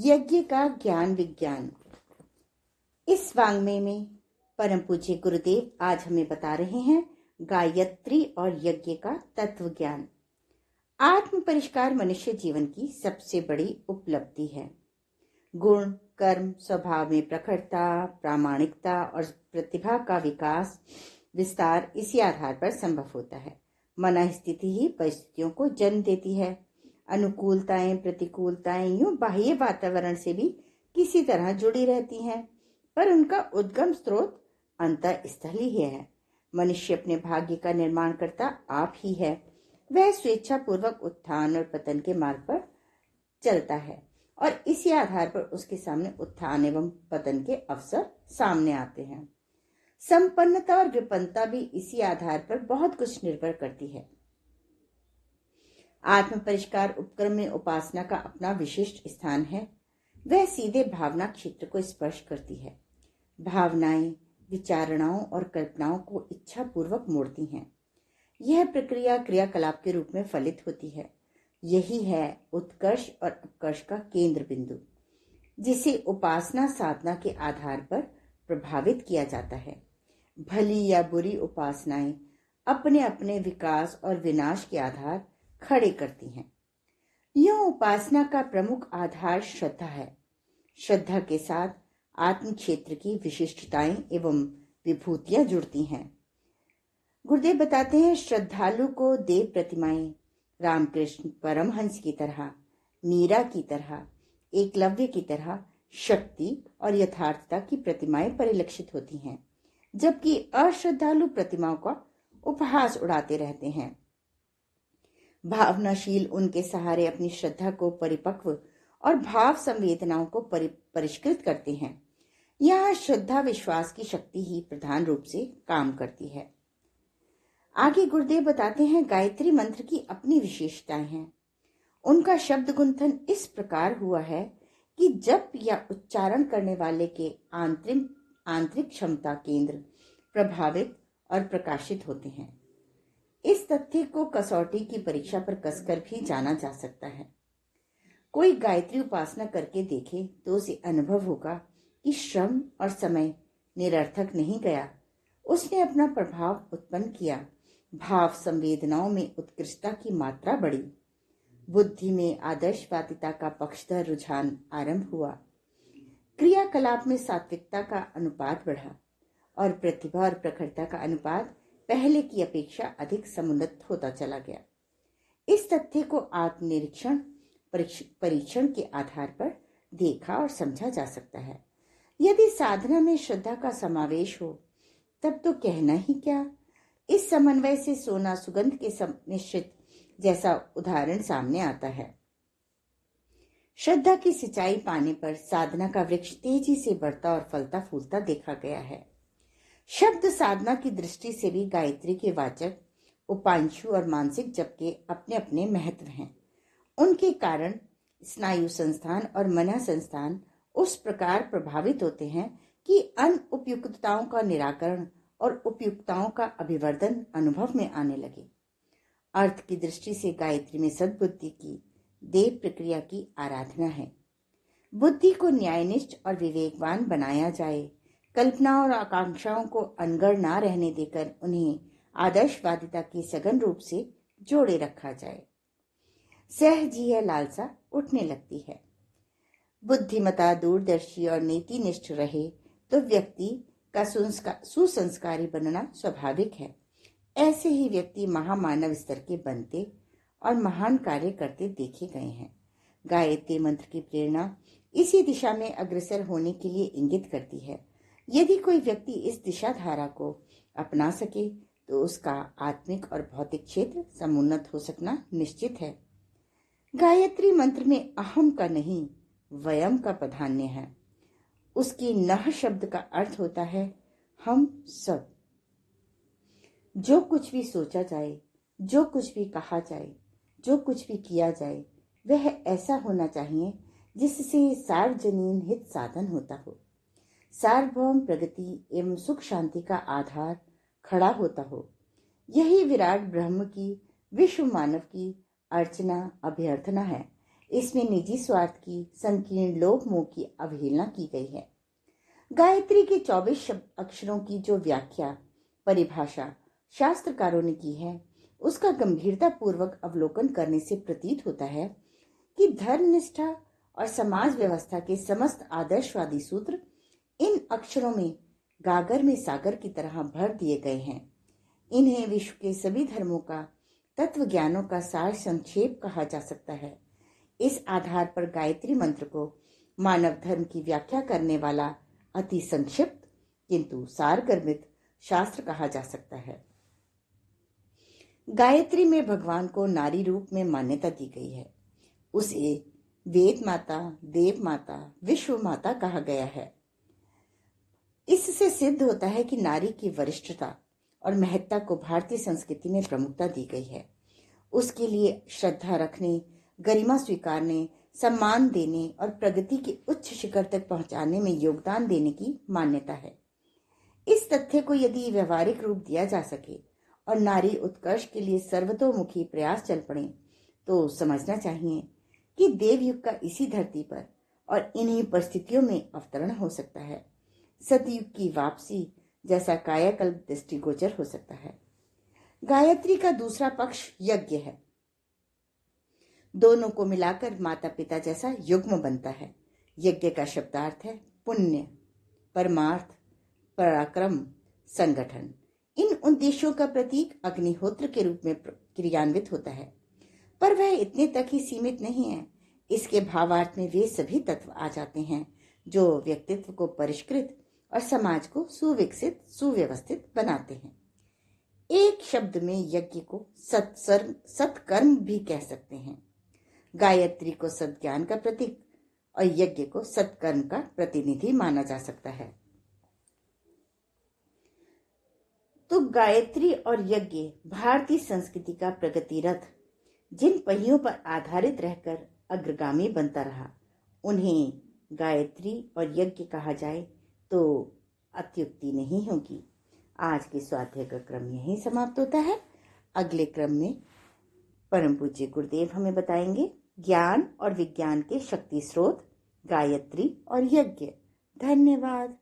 यज्ञ का ज्ञान विज्ञान। इस वाङ्मय में परम पूज्य गुरुदेव आज हमें बता रहे हैं गायत्री और यज्ञ का तत्व ज्ञान। आत्म परिष्कार मनुष्य जीवन की सबसे बड़ी उपलब्धि है। गुण, कर्म, स्वभाव में प्रखरता, प्रामाणिकता और प्रतिभा का विस्तार इसी आधार पर संभव होता है। मन स्थिति ही परिस्थितियों को जन्म देती है। अनुकूलताएं, प्रतिकूलताएं यूं बाह्य वातावरण से भी किसी तरह जुड़ी रहती हैं, पर उनका उद्गम स्रोत अंतःस्थल ही है। मनुष्य अपने भाग्य का निर्माण करता आप ही है। वह स्वेच्छा पूर्वक उत्थान और पतन के मार्ग पर चलता है और इसी आधार पर उसके सामने उत्थान एवं पतन के अवसर सामने आते हैं। संपन्नता और विपन्नता भी इसी आधार पर बहुत कुछ निर्भर करती है। आत्म परिष्कार उपक्रम में उपासना का अपना विशिष्ट स्थान है। वह सीधे भावना क्षेत्र को स्पर्श करती है। भावनाएं विचारणाओं और कल्पनाओं को इच्छा पूर्वक मोड़ती हैं। यह प्रक्रिया क्रियाकलाप के रूप में फलित होती है। यही है उत्कर्ष और अपकर्ष का केंद्र बिंदु, जिसे उपासना साधना के आधार पर प्रभावित किया जाता है। भली या बुरी उपासनाएं अपने अपने विकास और विनाश के आधार खड़े करती हैं। यह उपासना का प्रमुख आधार श्रद्धा है। श्रद्धा के साथ आत्म क्षेत्र की विशिष्टताएं एवं विभूतियां जुड़ती हैं। गुरुदेव बताते हैं, श्रद्धालु को देव प्रतिमाएं रामकृष्ण परमहंस की तरह, मीरा की तरह, एकलव्य की तरह शक्ति और यथार्थता की प्रतिमाएं परिलक्षित होती हैं, जबकि अश्रद्धालु प्रतिमाओं का उपहास उड़ाते रहते हैं। भावनाशील उनके सहारे अपनी श्रद्धा को परिपक्व और भाव संवेदनाओं को परिष्कृत करते हैं। यहाँ श्रद्धा विश्वास की शक्ति ही प्रधान रूप से काम करती है। आगे गुरुदेव बताते हैं, गायत्री मंत्र की अपनी विशेषताएं हैं। उनका शब्द गुंथन इस प्रकार हुआ है कि जप या उच्चारण करने वाले के आंतरिक क्षमता केंद्र प्रभावित और प्रकाशित होते हैं। इस तथ्य को कसौटी की परीक्षा पर कसकर भी जाना जा सकता है। कोई गायत्री उपासना करके देखे तो उसे अनुभव होगा कि श्रम और समय निरर्थक नहीं गया। उसने अपना प्रभाव उत्पन्न किया। भाव संवेदनाओं में उत्कृष्टता की मात्रा बढ़ी। बुद्धि में आदर्शवादिता का पक्षधर रुझान आरंभ हुआ। क्रियाकलाप में सात्विकता का अनुपात बढ़ा और प्रतिभा और प्रखरता का अनुपात पहले की अपेक्षा अधिक समुन्नत होता चला गया। इस तथ्य को आत्मनिरीक्षण परीक्षण के आधार पर देखा और समझा जा सकता है। यदि साधना में श्रद्धा का समावेश हो तब तो कहना ही क्या। इस समन्वय से सोना सुगंध के मिश्रित जैसा उदाहरण सामने आता है। श्रद्धा की सिंचाई पाने पर साधना का वृक्ष तेजी से बढ़ता और फलता फूलता देखा गया है। शब्द साधना की दृष्टि से भी गायत्री के वाचक उपांशु और मानसिक जप के अपने अपने महत्व हैं। उनके कारण स्नायु संस्थान और मन संस्थान उस प्रकार प्रभावित होते हैं कि अनुपयुक्तताओं का निराकरण और उपयुक्तताओं का अभिवर्धन अनुभव में आने लगे। अर्थ की दृष्टि से गायत्री में सद्बुद्धि की देव प्रक्रिया की आराधना है। बुद्धि को न्यायनिष्ठ और विवेकवान बनाया जाए। कल्पना और आकांक्षाओं को अनगढ़ ना रहने देकर उन्हें आदर्शवादिता की सघन रूप से जोड़े रखा जाए। सहज ही यह लालसा उठने लगती है। बुद्धिमता दूरदर्शी और नीतिनिष्ठ रहे तो व्यक्ति का सुसंस्कारी बनना स्वाभाविक है। ऐसे ही व्यक्ति महामानव स्तर के बनते और महान कार्य करते देखे गए हैं। गायत्री मंत्र की प्रेरणा इसी दिशा में अग्रसर होने के लिए इंगित करती है। यदि कोई व्यक्ति इस दिशा धारा को अपना सके तो उसका आत्मिक और भौतिक क्षेत्र समुन्नत हो सकना निश्चित है। गायत्री मंत्र में अहम का नहीं वयम का प्राधान्य है। उसकी नह शब्द का अर्थ होता है हम सब। जो कुछ भी सोचा जाए, जो कुछ भी कहा जाए, जो कुछ भी किया जाए, वह ऐसा होना चाहिए जिससे सार्वजनीन हित साधन होता हो, सार्वभौम प्रगति एवं सुख शांति का आधार खड़ा होता हो। यही विराट ब्रह्म की विश्व मानव की अर्चना अभ्यर्थना है। इसमें निजी स्वार्थ की, संकीर्ण लोभ मोह की अवहेलना की गई है। गायत्री के 24 अक्षरों की जो व्याख्या, परिभाषा शास्त्रकारों ने की है, उसका गंभीरता पूर्वक अवलोकन करने से प्रतीत होता है कि धर्मनिष्ठा और समाज व्यवस्था के समस्त आदर्शवादी सूत्र इन अक्षरों में गागर में सागर की तरह भर दिए गए हैं। इन्हें विश्व के सभी धर्मों का, तत्व ज्ञानों का सार संक्षेप कहा जा सकता है। इस आधार पर गायत्री मंत्र को मानव धर्म की व्याख्या करने वाला अति संक्षिप्त किंतु सारगर्भित शास्त्र कहा जा सकता है। गायत्री में भगवान को नारी रूप में मान्यता दी गई है। उसे वेद माता, देव माता, विश्व माता कहा गया है। इससे सिद्ध होता है कि नारी की वरिष्ठता और महत्ता को भारतीय संस्कृति में प्रमुखता दी गई है। उसके लिए श्रद्धा रखने, गरिमा स्वीकारने, सम्मान देने और प्रगति के उच्च शिखर तक पहुंचाने में योगदान देने की मान्यता है। इस तथ्य को यदि व्यवहारिक रूप दिया जा सके और नारी उत्कर्ष के लिए सर्वतोमुखी प्रयास चल पड़े, तो समझना चाहिए कि देवयुग का इसी धरती पर और इन्हीं परिस्थितियों में अवतरण हो सकता है। सतयुग की वापसी जैसा कायाकल्प दृष्टिगोचर हो सकता है। गायत्री का दूसरा पक्ष यज्ञ है। दोनों को मिलाकर माता पिता जैसा युग्म बनता है। यज्ञ का शब्दार्थ है पुण्य, परमार्थ, पराक्रम, संगठन। इन उद्देश्यों का प्रतीक अग्निहोत्र के रूप में क्रियान्वित होता है, पर वह इतने तक ही सीमित नहीं है। इसके भावार्थ में वे सभी तत्व आ जाते हैं जो व्यक्तित्व को परिष्कृत और समाज को सुविकसित, सुव्यवस्थित बनाते हैं। एक शब्द में यज्ञ को सत्कर्म भी कह सकते हैं। गायत्री को सद्ज्ञान का प्रतीक और यज्ञ को सत्कर्म का प्रतिनिधि माना जा सकता है। तो गायत्री और यज्ञ भारतीय संस्कृति का प्रगति रथ, जिन पहियों पर आधारित रहकर अग्रगामी बनता रहा, उन्हें गायत्री और यज्ञ कहा जाए तो अत्युक्ति नहीं होगी। आज के स्वाध्याय का क्रम यहीं समाप्त होता है। अगले क्रम में परम पूज्य गुरुदेव हमें बताएंगे ज्ञान और विज्ञान के शक्ति स्रोत, गायत्री और यज्ञ। धन्यवाद।